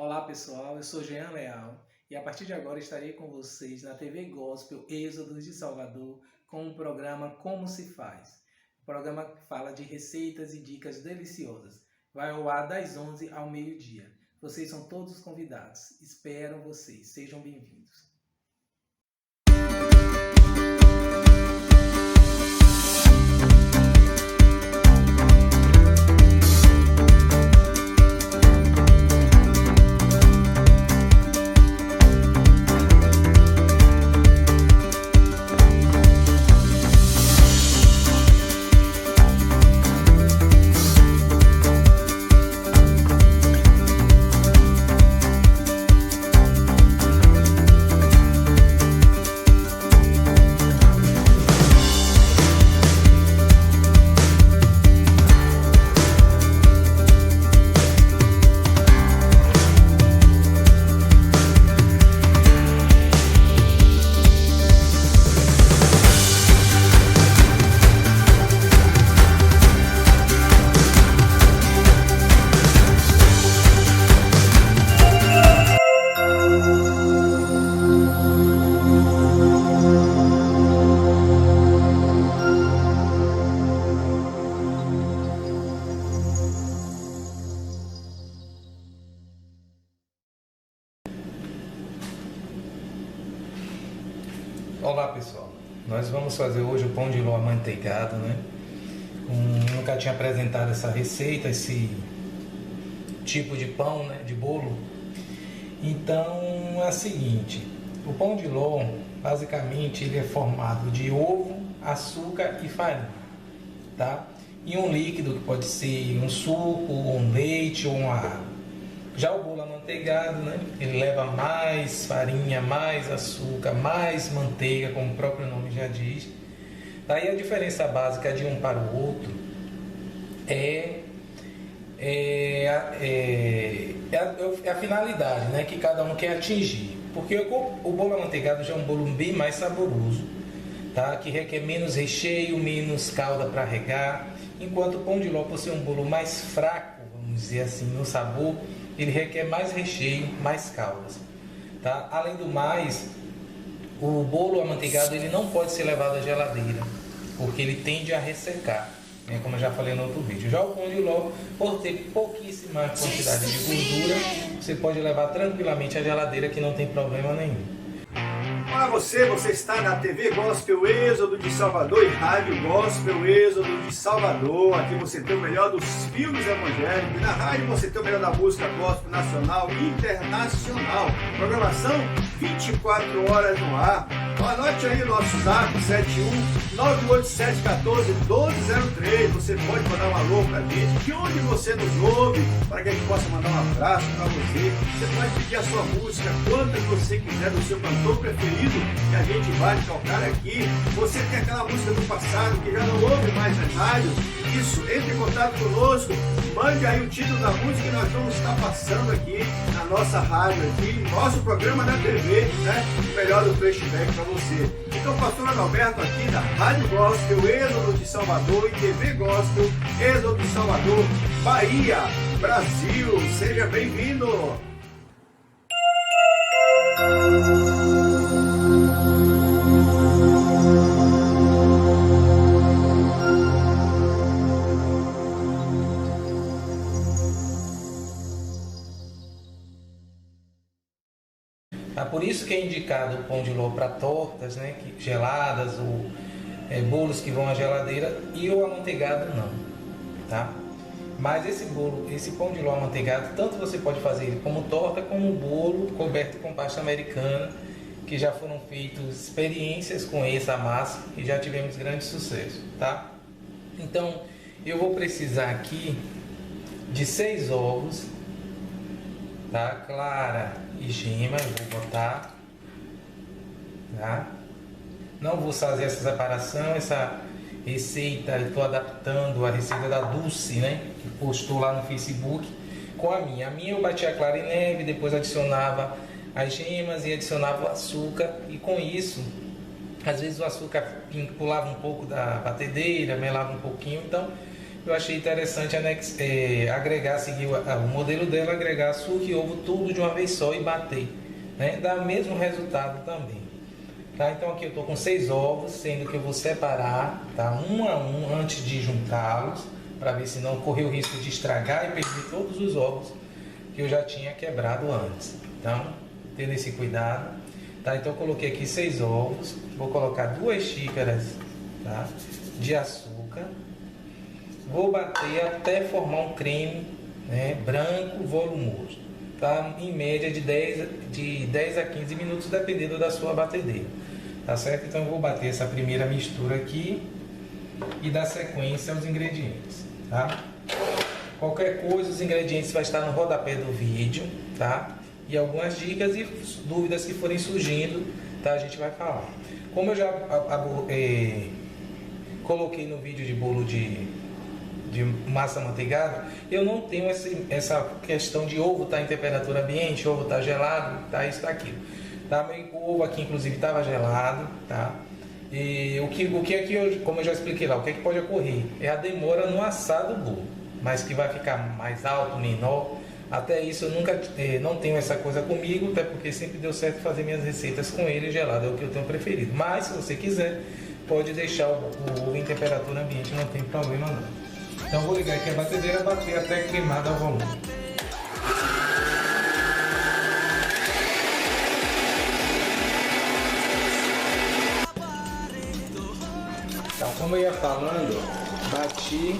Olá pessoal, eu sou Jean Leal e a partir de agora estarei com vocês na TV Gospel Êxodos de Salvador com o programa Como Se Faz. O programa que fala de receitas e dicas deliciosas. Vai ao ar das 11 ao meio-dia. Vocês são todos convidados. Espero vocês. Sejam bem-vindos. Olá pessoal, nós vamos fazer hoje o pão de ló amanteigado, né? Nunca tinha apresentado essa receita, esse tipo de pão, né? De bolo. Então é o seguinte, o pão de ló, basicamente, ele é formado de ovo, açúcar e farinha, tá? E um líquido que pode ser um suco, um leite ou uma água. Já o bolo amanteigado, né? Ele leva mais farinha, mais açúcar, mais manteiga, como o próprio nome já diz. Daí a diferença básica de um para o outro é a finalidade, né? Que cada um quer atingir. Porque o bolo amanteigado já é um bolo bem mais saboroso, tá? Que requer menos recheio, menos calda para regar, enquanto o pão de ló, por ser um bolo mais fraco, vamos dizer assim, no sabor, ele requer mais recheio, mais caldas, tá? Além do mais, o bolo amanteigado ele não pode ser levado à geladeira, porque ele tende a ressecar, né? Como eu já falei no outro vídeo. Já o pão de ló, por ter pouquíssima quantidade de gordura, você pode levar tranquilamente à geladeira, que não tem problema nenhum. Olá você está na TV Gospel Êxodo de Salvador e Rádio Gospel Êxodo de Salvador. Aqui você tem o melhor dos filmes evangélicos. E na rádio você tem o melhor da música gospel nacional e internacional. Programação 24 horas no ar. Então anote aí o nosso zap 71-98714-1203. Você pode mandar um alô pra gente, de onde você nos ouve, para que a gente possa mandar um abraço para você. Você pode pedir a sua música quando você quiser, do seu cantor preferido, que a gente vai tocar aqui. Você tem aquela música do passado que já não ouve mais nas rádios. Isso, entre em contato conosco, mande aí o título da música que nós vamos estar passando aqui na nossa rádio, aqui, nosso programa na TV, né? O melhor do flashback para você. Então, pastor Adalberto aqui da Rádio Gospel Êxodo de Salvador e TV Gospel Êxodo de Salvador, Bahia, Brasil. Seja bem-vindo! Tá? Por isso que é indicado o pão de ló para tortas, né? Geladas ou bolos que vão à geladeira, e o amanteigado não, tá? Mas esse pão de ló amanteigado, tanto você pode fazer ele como torta, como bolo coberto com pasta americana, que já foram feitas experiências com essa massa e já tivemos grande sucesso, tá? Então, eu vou precisar aqui de 6 ovos, tá? Clara e gema, eu vou botar, tá? Não vou fazer essa separação, essa receita, eu estou adaptando a receita da Dulce, né? Que postou lá no Facebook com a minha. A minha eu batia a clara em neve, depois adicionava as gemas e adicionava o açúcar, e com isso, às vezes o açúcar pulava um pouco da batedeira, melava um pouquinho, então eu achei interessante agregar, seguir o modelo dela, agregar açúcar e ovo tudo de uma vez só e bater, né? Dá o mesmo resultado também. Tá? Então aqui eu estou com 6 ovos, sendo que eu vou separar, tá? Um a um antes de juntá-los, para ver se não correr o risco de estragar e perder todos os ovos que eu já tinha quebrado antes. Então, tendo esse cuidado. Tá? Então eu coloquei aqui 6 ovos, vou colocar 2 xícaras, tá? De açúcar. Vou bater até formar um creme, né, branco volumoso, tá? Em média de 10 a 15 minutos, dependendo da sua batedeira, tá certo? Então eu vou bater essa primeira mistura aqui e dar sequência aos ingredientes, tá? Qualquer coisa, os ingredientes vai estar no rodapé do vídeo, tá? E algumas dicas e dúvidas que forem surgindo, tá? A gente vai falar. Como eu já coloquei no vídeo de bolo de massa amanteigada, eu não tenho essa questão de ovo estar em temperatura ambiente, ovo estar gelado, tá? Isso, tá aquilo. Tá? O ovo aqui, inclusive, estava gelado, tá? E o que aqui, como eu já expliquei lá, o que é que pode ocorrer? É a demora no assar do bolo, mas que vai ficar mais alto, menor. Até isso eu nunca não tenho essa coisa comigo, até porque sempre deu certo fazer minhas receitas com ele gelado, é o que eu tenho preferido. Mas se você quiser, pode deixar o ovo em temperatura ambiente, não tem problema não. Então vou ligar aqui a batedeira, bater até queimar ao volume. Então, como eu ia falando, bati,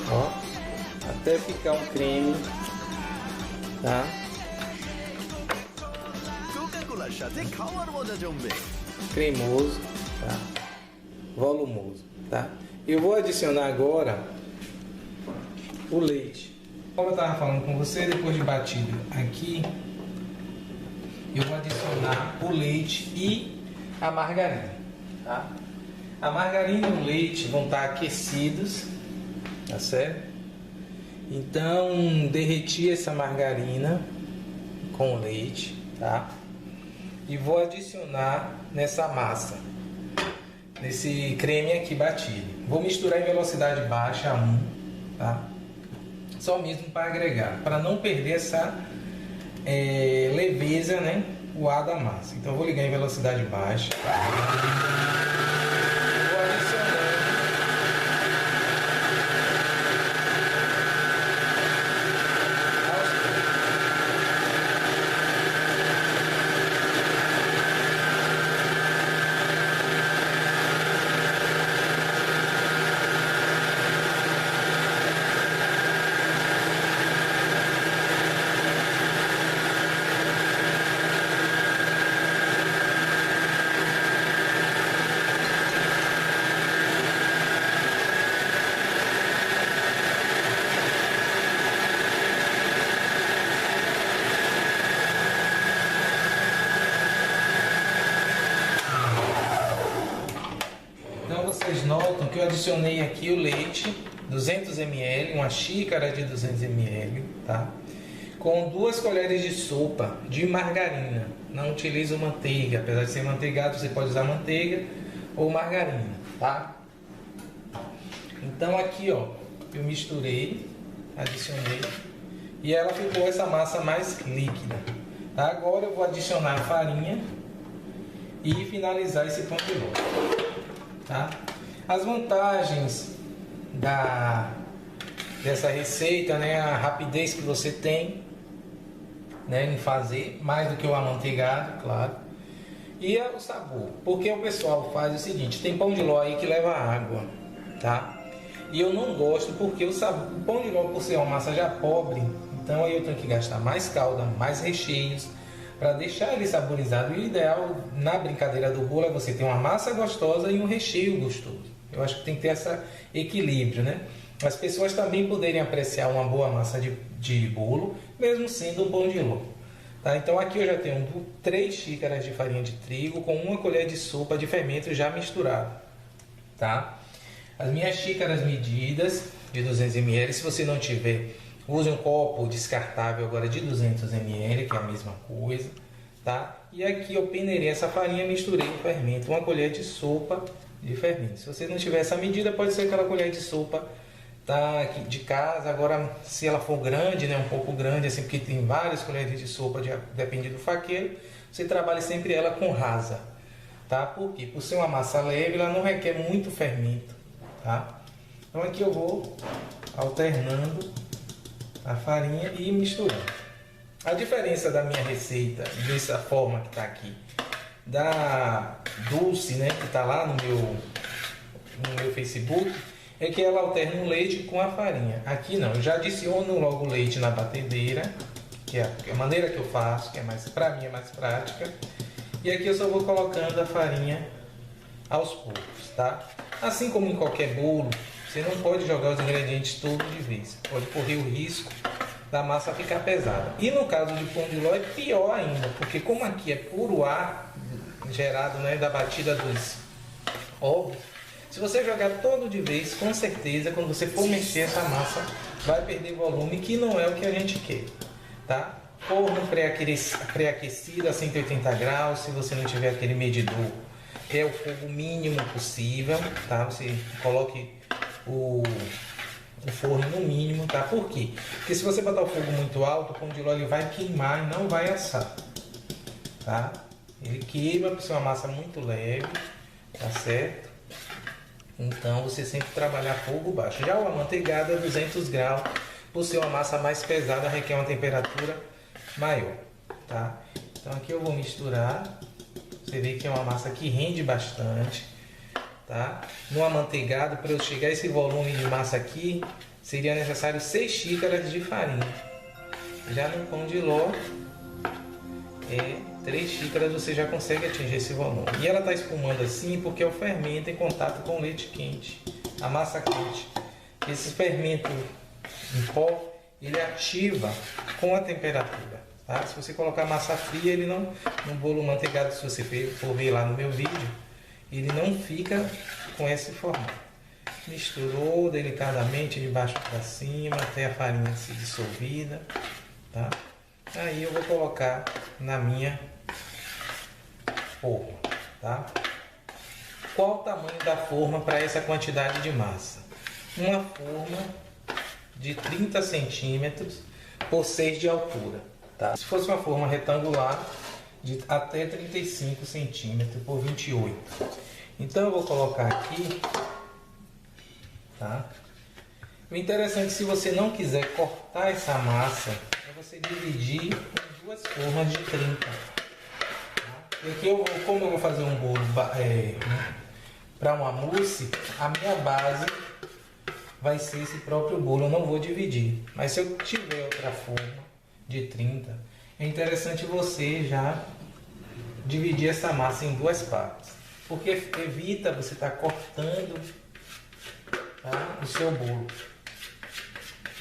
ó, até ficar um creme, tá? Cremoso, tá? Volumoso, tá? Eu vou adicionar agora o leite. Como eu estava falando com você, depois de batido aqui, eu vou adicionar o leite e a margarina, tá? A margarina e o leite vão estar aquecidos, tá certo? Então, derreti essa margarina com o leite, tá? E vou adicionar nessa massa, nesse creme aqui batido. Vou misturar em velocidade baixa a 1, tá? Só mesmo para agregar, para não perder essa leveza, né? O ar da massa. Então eu vou ligar em velocidade baixa. Vou adicionar vocês notam que eu adicionei aqui o leite, 200 ml, uma xícara de 200 ml, tá? Com 2 colheres de sopa de margarina. Não utilizo manteiga, apesar de ser manteigado, você pode usar manteiga ou margarina, tá? Então aqui, ó, eu misturei, adicionei e ela ficou essa massa mais líquida. Tá? Agora eu vou adicionar a farinha e finalizar esse pão de ló. Tá? As vantagens dessa receita, né, a rapidez que você tem, né, em fazer, mais do que o amanteigado, claro, e o sabor, porque o pessoal faz o seguinte: tem pão de ló aí que leva água, tá? E eu não gosto porque o pão de ló, por ser uma massa já pobre, então aí eu tenho que gastar mais calda, mais recheios para deixar ele saborizado. E o ideal na brincadeira do bolo é você ter uma massa gostosa e um recheio gostoso. Eu acho que tem que ter esse equilíbrio, né? As pessoas também poderem apreciar uma boa massa de bolo, mesmo sendo um pão de ló. Tá? Então aqui eu já tenho 3 xícaras de farinha de trigo com 1 colher de sopa de fermento já misturado. Tá? As minhas xícaras medidas de 200 ml, se você não tiver, use um copo descartável agora de 200 ml, que é a mesma coisa. Tá? E aqui eu peneirei essa farinha, misturei o fermento, 1 colher de sopa de fermento. Se você não tiver essa medida, pode ser aquela colher de sopa tá aqui de casa. Agora, se ela for grande, né, um pouco grande, assim, porque tem várias colheres de sopa, depende do faqueiro, você trabalha sempre ela com rasa, tá? Por quê? Por ser uma massa leve, ela não requer muito fermento, tá? Então aqui eu vou alternando a farinha e misturando. A diferença da minha receita, dessa forma que está aqui, da Dulce, né, que está lá no meu Facebook, é que ela alterna o leite com a farinha. Aqui não, eu já adiciono logo o leite na batedeira, que é a maneira que eu faço, que é mais, para mim é mais prática. E aqui eu só vou colocando a farinha aos poucos, tá? Assim como em qualquer bolo, você não pode jogar os ingredientes todos de vez. Pode correr o risco da massa ficar pesada. E no caso de pão de ló é pior ainda, porque como aqui é puro ar gerado, né, da batida dos ovos, se você jogar todo de vez, com certeza, quando você for mexer essa massa, vai perder volume, que não é o que a gente quer, tá? Forno pré-aquecido a 180 graus, se você não tiver aquele medidor, é o fogo mínimo possível, tá? Você coloque o forno no mínimo, tá? Por quê? Porque se você botar o fogo muito alto, o pão de ló ele vai queimar e não vai assar, tá? Ele queima por ser uma massa muito leve, tá certo? Então você sempre trabalhar fogo baixo. Já o amanteigado é 200 graus, por ser uma massa mais pesada, requer uma temperatura maior, tá? Então aqui eu vou misturar. Você vê que é uma massa que rende bastante, tá? No amanteigado, para eu chegar a esse volume de massa aqui, seria necessário 6 xícaras de farinha. Já no pão de ló, 3 xícaras você já consegue atingir esse volume. E ela está espumando assim porque é o fermento em contato com o leite quente, a massa quente. Esse fermento em pó, ele ativa com a temperatura, tá? Se você colocar massa fria, ele não, no bolo manteigado, se você for ver lá no meu vídeo, ele não fica com esse formato. Misturou delicadamente de baixo para cima até a farinha se dissolvida, tá? Aí eu vou colocar na minha forma, tá? Qual o tamanho da forma para essa quantidade de massa? Uma forma de 30 centímetros por 6 de altura, tá? Se fosse uma forma retangular, de até 35 centímetros por 28. Então eu vou colocar aqui, tá? O interessante, se você não quiser cortar essa massa, é você dividir em duas formas de 30. Tá? Aqui como eu vou fazer um bolo para uma mousse, a minha base vai ser esse próprio bolo, eu não vou dividir. Mas se eu tiver outra forma de 30, é interessante você já dividir essa massa em duas partes, porque evita você estar cortando, tá, o seu bolo.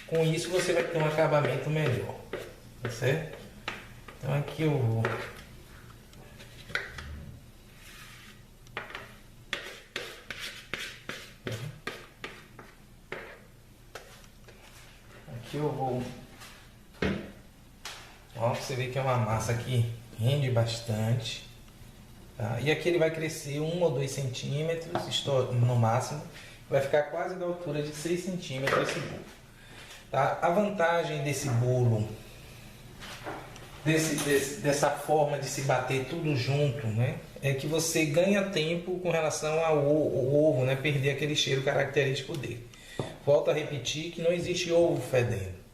Com isso você vai ter um acabamento melhor, tá certo? Então aqui eu vou ó, você vê que é uma massa que rende bastante, tá? E aqui ele vai crescer 1 ou 2 centímetros no máximo, vai ficar quase da altura de 6 centímetros esse bolo, tá? A vantagem desse bolo, dessa forma de se bater tudo junto, né, é que você ganha tempo com relação ao ovo, né, perder aquele cheiro característico dele. Volto a repetir que não existe ovo fedendo.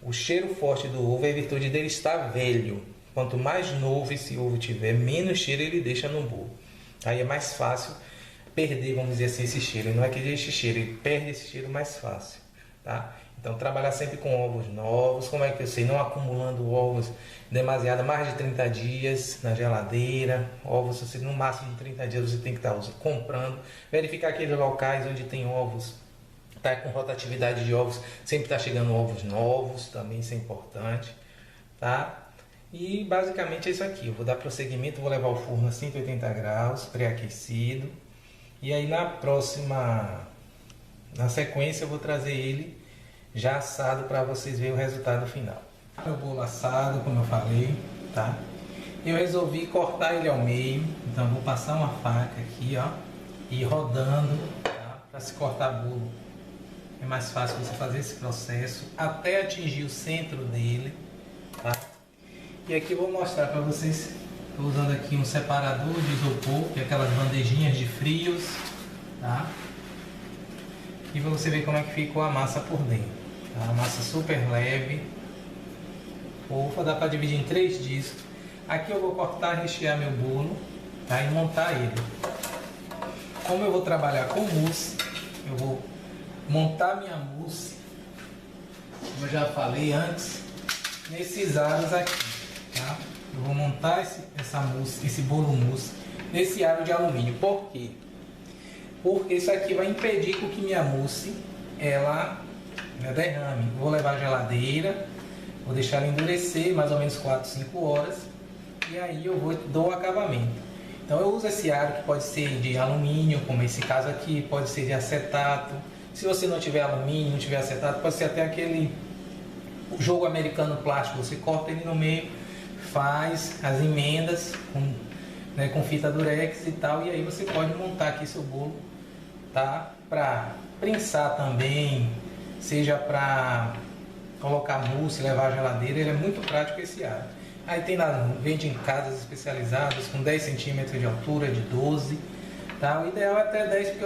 O cheiro forte do ovo é a virtude dele estar velho. Quanto mais novo esse ovo tiver, menos cheiro ele deixa no bolo. Aí é mais fácil perder, vamos dizer assim, esse cheiro. Não é que deixe cheiro, ele perde esse cheiro mais fácil, tá? Então trabalhar sempre com ovos novos. Como é que eu sei? Não acumulando ovos demasiado, mais de 30 dias na geladeira. Ovos, você, no máximo de 30 dias você tem que estar comprando. Verificar aqueles locais onde tem ovos, tá com rotatividade de ovos, sempre está chegando ovos novos, também isso é importante, tá? E basicamente é isso aqui. Eu vou dar prosseguimento, vou levar o forno a 180 graus, pré-aquecido, e aí na sequência eu vou trazer ele já assado para vocês verem o resultado final. O bolo assado, como eu falei, tá? Eu resolvi cortar ele ao meio, então eu vou passar uma faca aqui, ó, e ir rodando, tá? Para se cortar bolo é mais fácil você fazer esse processo até atingir o centro dele, tá? E aqui eu vou mostrar para vocês, estou usando aqui um separador de isopor, que é aquelas bandejinhas de frios, tá? E para você ver como é que ficou a massa por dentro, tá? A massa super leve, fofa, dá para dividir em 3 discos. Aqui eu vou cortar, rechear meu bolo, tá? E montar ele. Como eu vou trabalhar com mousse, eu vou montar minha mousse, como eu já falei antes, nesses aros aqui, tá? Eu vou montar essa mousse, esse bolo mousse nesse aro de alumínio. Por quê? Porque isso aqui vai impedir que minha mousse ela derrame. Vou levar à geladeira, vou deixar ela endurecer mais ou menos 4, 5 horas e aí eu dou o acabamento. Então eu uso esse aro que pode ser de alumínio, como esse caso aqui, pode ser de acetato. Se você não tiver alumínio, não tiver acetato, pode ser até aquele jogo americano plástico. Você corta ele no meio, faz as emendas com fita durex e tal, e aí você pode montar aqui seu bolo, tá? Para prensar também, seja para colocar mousse, levar à geladeira, ele é muito prático esse aro. Aí vende em casas especializadas com 10 centímetros de altura, de 12, tá? O ideal é até 10 porque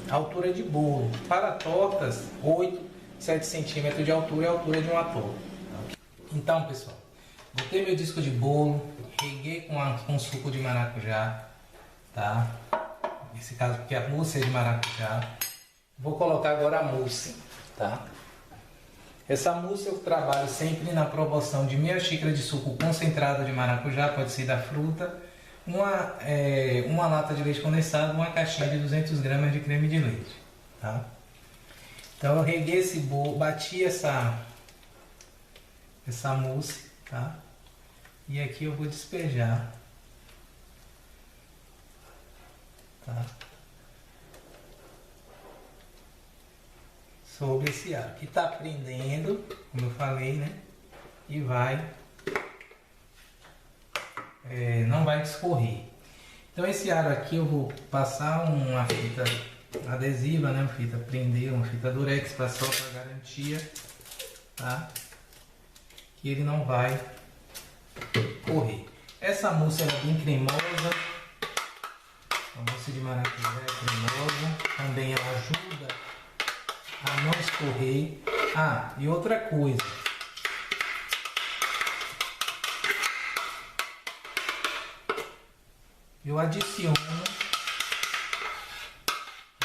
a altura é de bolo. Para tortas, 8, 7 centímetros de altura é a altura de uma torta. Então, pessoal, botei meu disco de bolo, reguei com suco de maracujá, tá? Nesse caso porque a mousse é de maracujá. Vou colocar agora a mousse, tá? Essa mousse eu trabalho sempre na proporção de meia xícara de suco concentrado de maracujá, pode ser da fruta, uma lata de leite condensado, uma caixinha de 200 gramas de creme de leite, tá? Então eu reguei esse bolo, bati essa mousse, tá? E aqui eu vou despejar, tá? Sobre esse aro que está prendendo, como eu falei, né? E não vai escorrer. Então esse aro aqui eu vou passar uma fita adesiva, né? Uma fita prender, uma fita durex para só para garantia, tá? Que ele não vai correr. Essa mousse é bem cremosa, a mousse de maracujá é cremosa, também ela ajuda a não escorrer. Ah, e outra coisa, eu adiciono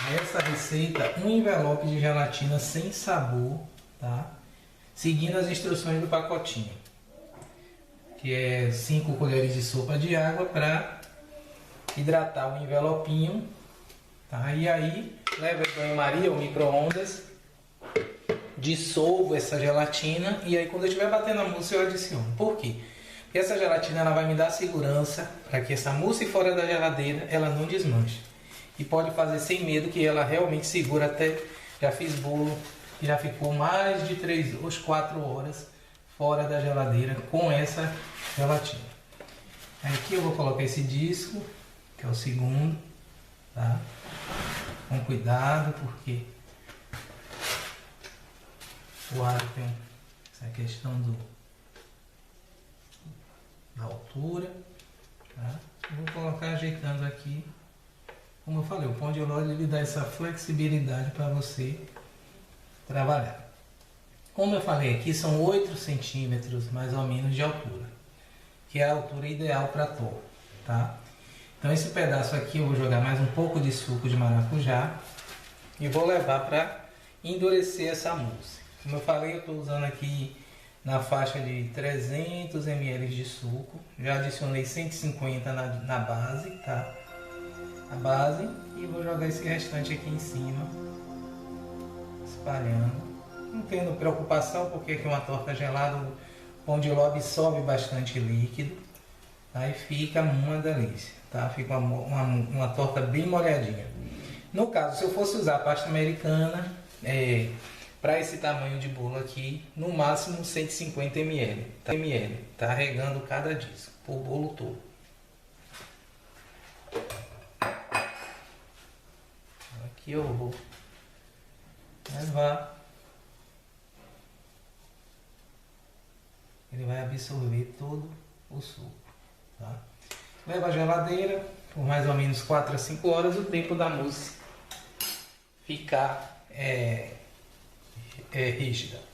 a essa receita um envelope de gelatina sem sabor, tá? Seguindo as instruções do pacotinho, que é 5 colheres de sopa de água para hidratar o envelopinho, tá? E aí levo em banho-maria ou micro-ondas, dissolvo essa gelatina e aí quando eu estiver batendo a mousse eu adiciono. Por quê? Porque essa gelatina ela vai me dar segurança para que essa mousse fora da geladeira ela não desmanche. E pode fazer sem medo que ela realmente segura até... Já fiz bolo que já ficou mais de 3 ou 4 horas fora da geladeira com essa gelatina. Aqui eu vou colocar esse disco, que é o segundo, tá? Com cuidado, porque o aro tem essa questão da altura, tá? Eu vou colocar ajeitando aqui. Como eu falei, o pão de ló ele dá essa flexibilidade para você trabalhar. Como eu falei aqui, são 8 centímetros mais ou menos de altura, que é a altura ideal para torta, tá? Então esse pedaço aqui eu vou jogar mais um pouco de suco de maracujá e vou levar para endurecer essa mousse. Como eu falei, eu estou usando aqui na faixa de 300 ml de suco. Já adicionei 150 na base, tá? A base, e vou jogar esse restante aqui em cima, espalhando. Não tendo preocupação, porque aqui uma torta gelada, o pão de ló absorve bastante líquido, tá? E fica uma delícia, tá? Fica uma torta bem molhadinha. No caso, se eu fosse usar pasta americana, para esse tamanho de bolo aqui, no máximo 150 ml, tá? Regando cada disco, o bolo todo. Aqui eu vou levar, ele vai absorver todo o suco, tá? Leva à geladeira por mais ou menos 4 a 5 horas, o tempo da mousse ficar rígida.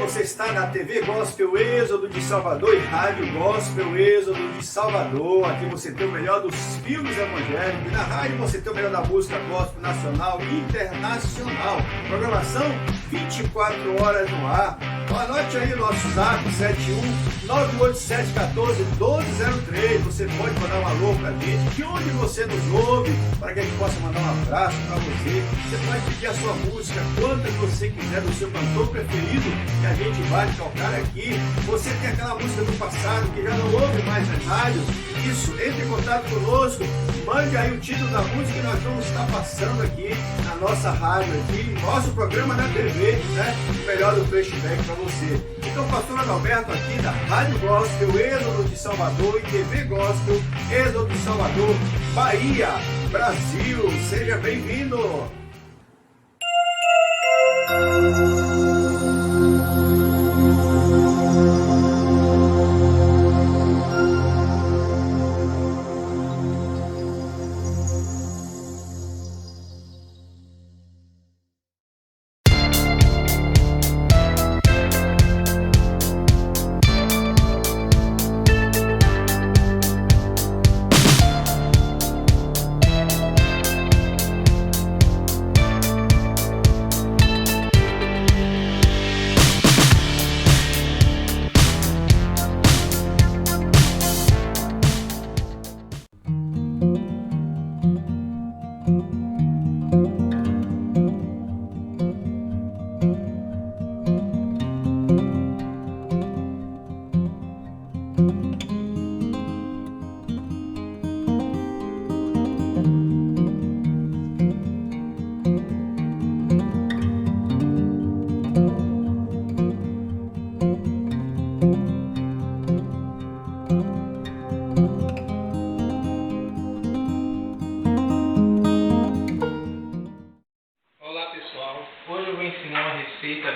Você está na TV Gospel Êxodo de Salvador e Rádio Gospel Êxodo de Salvador. Aqui você tem o melhor dos filmes evangélicos. E na rádio você tem o melhor da música gospel nacional e internacional. Programação 24 horas no ar. Então anote aí o nosso zap 71-987-14-1203. Você pode mandar um alô pra gente, de onde você nos ouve, para que a gente possa mandar um abraço para você. Você pode pedir a sua música, quantas você quiser, do seu cantor preferido, que a gente vai tocar aqui. Você tem aquela música do passado que já não ouve mais nas rádios. Isso, entre em contato conosco, mande aí o título da música que nós vamos estar passando aqui na nossa rádio, aqui, nosso programa da TV, né? O melhor do flashback para você. Então, o pastor Adalberto aqui da Rádio Gospel Êxodo de Salvador e TV Gospel Êxodo de Salvador, Bahia, Brasil. Seja bem-vindo!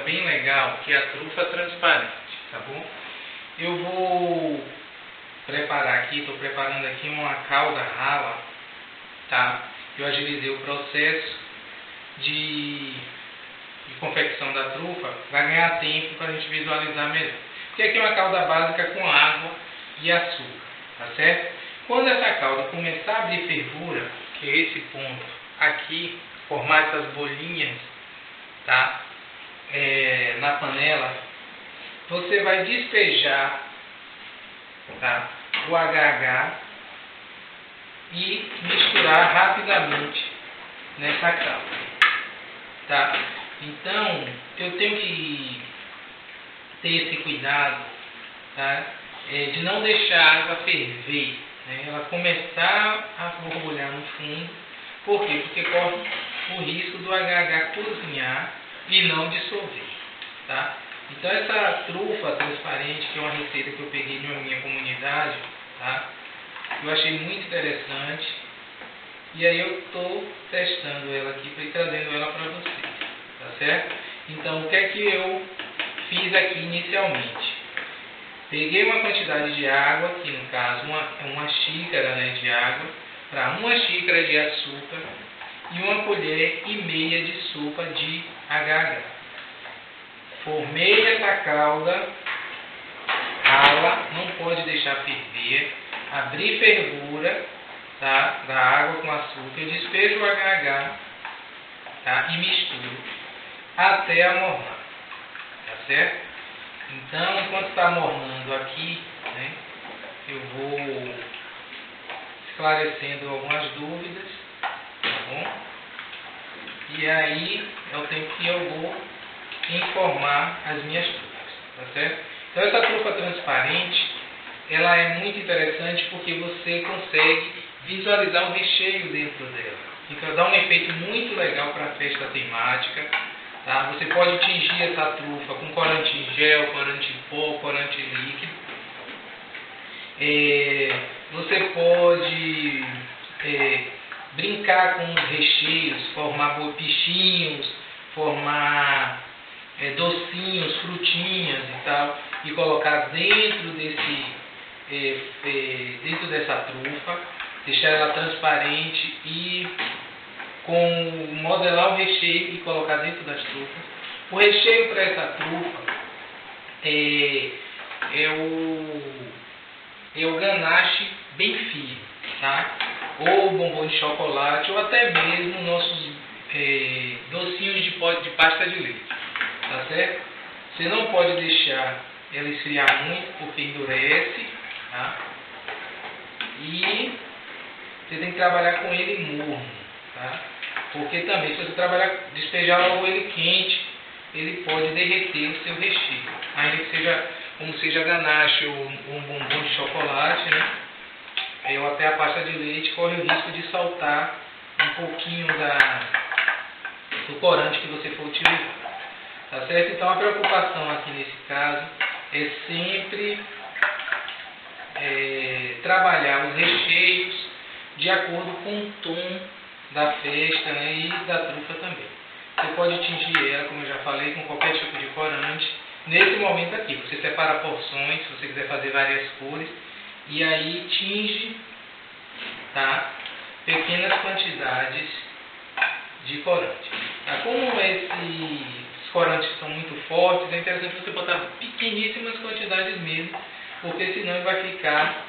Bem legal, que é a trufa transparente, tá bom? Eu vou preparar aqui, estou preparando aqui uma calda rala, tá? Eu agilizei o processo de confecção da trufa para ganhar tempo para a gente visualizar melhor. Porque aqui é uma calda básica com água e açúcar, tá certo? Quando essa calda começar a abrir fervura, que é esse ponto aqui, formar essas bolinhas, tá? Na panela, você vai despejar, tá, o HH e misturar rapidamente nessa calda, tá? Então, eu tenho que ter esse cuidado, tá, de não deixar a água ferver, né? Ela começar a borbulhar no fundo. Por quê? Porque corre o risco do HH cozinhar e não dissolver, tá? Então essa trufa transparente, que é uma receita que eu peguei de uma minha comunidade, tá? Eu achei muito interessante e aí eu estou testando ela aqui e trazendo ela para vocês, tá certo? Então o que é que eu fiz aqui inicialmente? Peguei uma quantidade de água, que no caso uma xícara, né, de água, para 1 xícara de açúcar e 1,5 colher de sopa de HH. Formei essa calda rala, não pode deixar ferver, abrir fervura, tá, da água com açúcar, eu despejo o HH, tá, e misturo até amornar, tá certo? Então, enquanto está amornando aqui, né, eu vou esclarecendo algumas dúvidas, tá bom? E aí é o tempo que eu vou em formar as minhas trufas, tá certo? Então essa trufa transparente, ela é muito interessante porque você consegue visualizar o recheio dentro dela. Então dá um efeito muito legal para a festa temática. Tá? Você pode tingir essa trufa com corante em gel, corante em pó, corante líquido. Você pode brincar com os recheios, formar bichinhos, formar docinhos, frutinhas e tal, e colocar dentro dessa trufa, deixar ela transparente e modelar o recheio e colocar dentro das trufas. O recheio para essa trufa é o ganache bem fino, tá? Ou bombom de chocolate, ou até mesmo nossos docinhos de pasta de leite, tá certo? Você não pode deixar ela esfriar muito porque endurece, tá? E você tem que trabalhar com ele morno, tá? Porque também, se você despejar logo ele quente, ele pode derreter o seu recheio. Ainda que seja ganache ou um bombom de chocolate, né? Ou até a pasta de leite, corre o risco de saltar um pouquinho do corante que você for utilizar. Tá certo? Então a preocupação aqui nesse caso é sempre trabalhar os recheios de acordo com o tom da festa, né, e da trufa também. Você pode tingir ela, como eu já falei, com qualquer tipo de corante. Nesse momento aqui, você separa porções, se você quiser fazer várias cores, e aí tinge, tá, pequenas quantidades de corante. Tá? Como esses corantes são muito fortes, é interessante você botar pequeníssimas quantidades mesmo, porque senão ele vai ficar,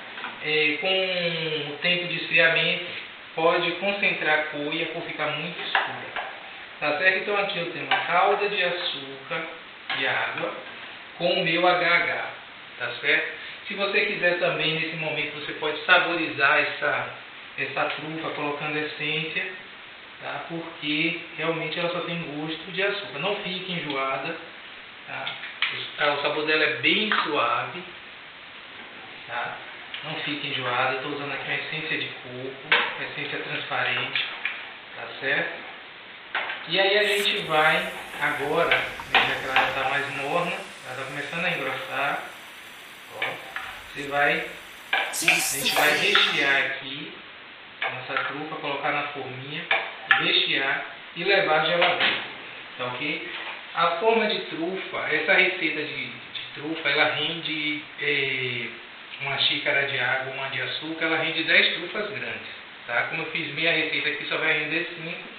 com o tempo de esfriamento, pode concentrar a cor e a cor ficar muito escura. Tá certo? Então aqui eu tenho uma calda de açúcar e água com o meu HH. Tá certo? Se você quiser também, nesse momento, você pode saborizar essa trufa colocando essência, tá? Porque realmente ela só tem gosto de açúcar. Não fique enjoada. Tá? O sabor dela é bem suave. Tá? Não fique enjoada. Estou usando aqui uma essência de coco, essência transparente. Tá certo? E aí a gente vai agora, já que ela já está mais morna, ela está começando a engrossar. Ó, a gente vai rechear aqui a nossa trufa, colocar na forminha, rechear e levar à geladeira. Tá ok? A forma de trufa, essa receita de trufa, ela rende uma xícara de água, uma de açúcar, ela rende 10 trufas grandes. Tá? Como eu fiz meia receita aqui, só vai render 5.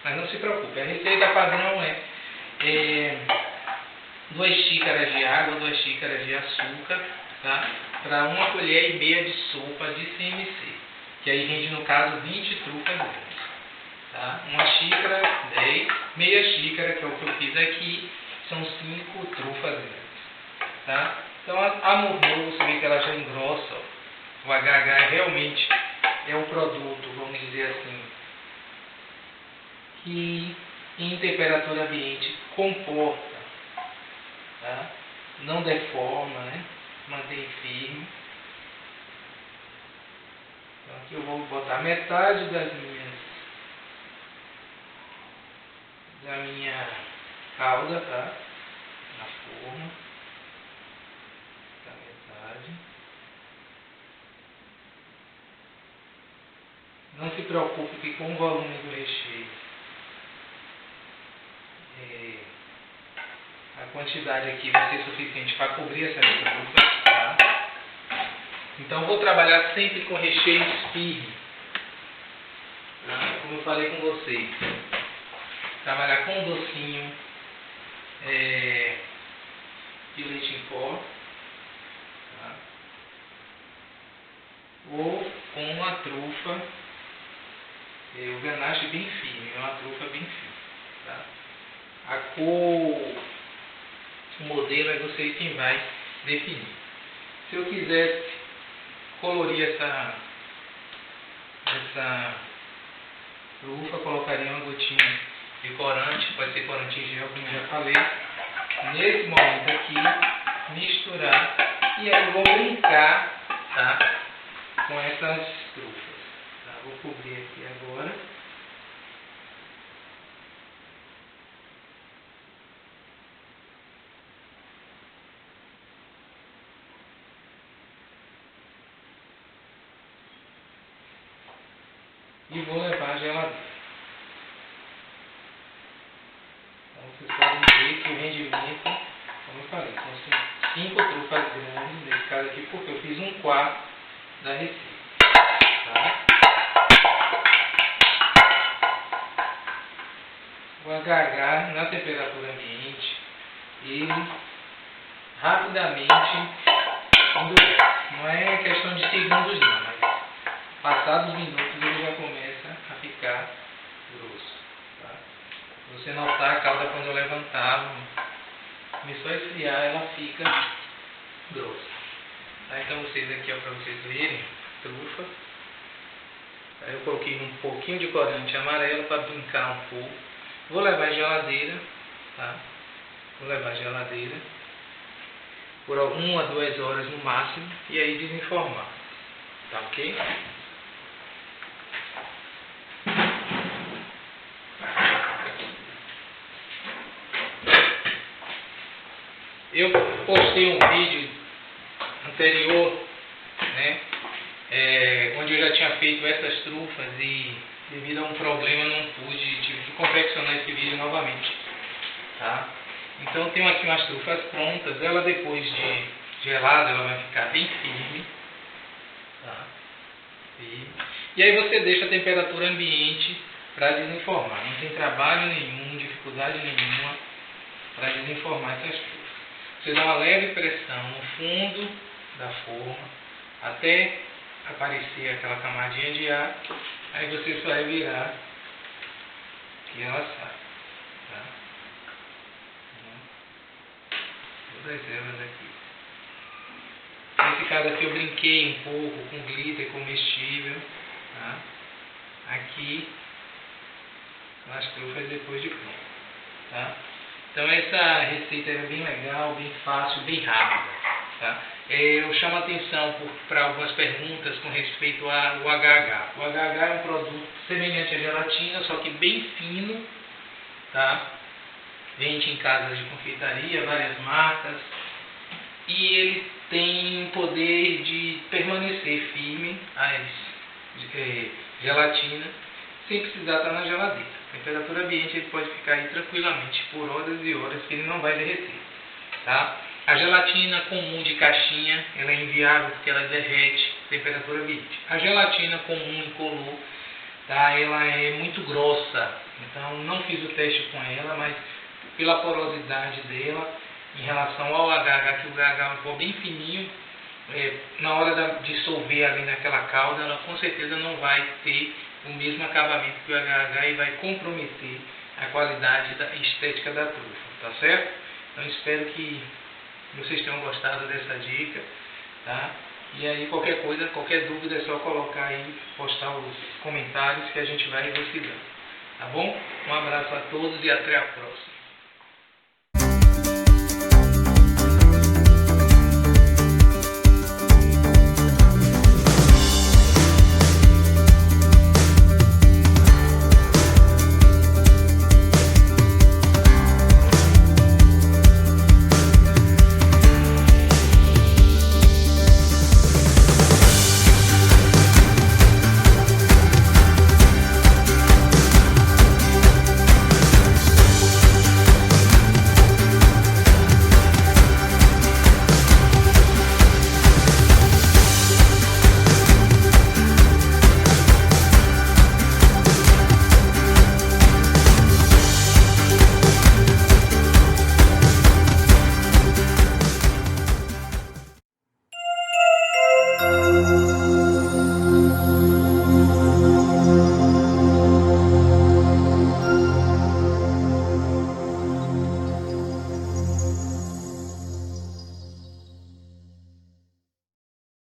Mas não se preocupe, a receita padrão é 2 xícaras de água, 2 xícaras de açúcar, tá? Para 1,5 colher de sopa de CMC, que aí rende no caso 20 trufas grandes. Tá? 1 xícara, 10, meia xícara, que é o que eu fiz aqui, são 5 trufas grandes. Tá? Então a mornou, você vê que ela já engrossa. Ó. O HH realmente é um produto, vamos dizer assim, que em temperatura ambiente comporta, tá? Não deforma, né? Mantém firme. Então aqui eu vou botar metade da minha calda, tá? Na forma. Da metade. Não se preocupe que com o volume do recheio a quantidade aqui vai ser suficiente para cobrir essa trufa, tá? Então vou trabalhar sempre com recheios firmes, tá? Como eu falei com vocês, trabalhar com docinho de leite em pó, tá? Ou com uma trufa, o ganache bem firme, uma trufa bem firme, tá? A cor, o modelo é você quem vai definir. Se eu quisesse colorir essa trufa, colocaria uma gotinha de corante, pode ser corante em gel, como eu já falei, nesse momento aqui, misturar, e aí eu vou brincar, tá, com essas trufas. Tá? Vou cobrir aqui agora. E vou levar a geladeira. Então vocês podem ver que o rendimento, como eu falei, são 5 trufas grandes, nesse caso aqui, porque eu fiz 1/4 da receita. Tá? Vou agarrar na temperatura ambiente e rapidamente endurece. Não é questão de segundos não, mas passados minutos ele já começa a ficar grosso. Tá? Se você notar a calda quando eu levantar, começou a esfriar, ela fica grossa. Tá? Então vocês aqui, para vocês verem, trufa. Aí eu coloquei um pouquinho de corante amarelo para brincar um pouco. Vou levar a geladeira, tá? Vou levar a geladeira por 1 a 2 horas no máximo e aí desenformar. Tá ok? Eu postei um vídeo anterior, né, onde eu já tinha feito essas trufas e devido a um problema não pude, tive que confeccionar esse vídeo novamente. Tá? Então tenho aqui umas trufas prontas, ela depois de gelada ela vai ficar bem firme. Tá? E aí você deixa a temperatura ambiente para desenformar, não tem trabalho nenhum, dificuldade nenhuma para desenformar essas trufas. Você dá uma leve pressão no fundo da forma até aparecer aquela camadinha de ar, aí você só vai virar e ela sai. Tá? Todas elas aqui. Nesse caso aqui eu brinquei um pouco com glitter comestível. Tá? Aqui são as trufas depois de pronto. Tá? Então essa receita é bem legal, bem fácil, bem rápida. Tá? Eu chamo a atenção para algumas perguntas com respeito ao HH. O HH é um produto semelhante à gelatina, só que bem fino. Tá? Vende em casas de confeitaria, várias marcas. E ele tem o poder de permanecer firme a gelatina sem precisar estar na geladeira. A temperatura ambiente ele pode ficar aí tranquilamente por horas e horas que ele não vai derreter. Tá? A gelatina comum de caixinha ela é inviável porque ela derrete a temperatura ambiente. A gelatina comum incolor, tá? Ela é muito grossa, então não fiz o teste com ela, mas pela porosidade dela em relação ao HH, que o HH é um pó bem fininho, na hora de dissolver ali naquela calda, ela com certeza não vai ter o mesmo acabamento que o HH e vai comprometer a qualidade estética da trufa, tá certo? Então espero que vocês tenham gostado dessa dica, tá? E aí qualquer coisa, qualquer dúvida é só colocar aí, postar os comentários que a gente vai elucidando, tá bom? Um abraço a todos e até a próxima.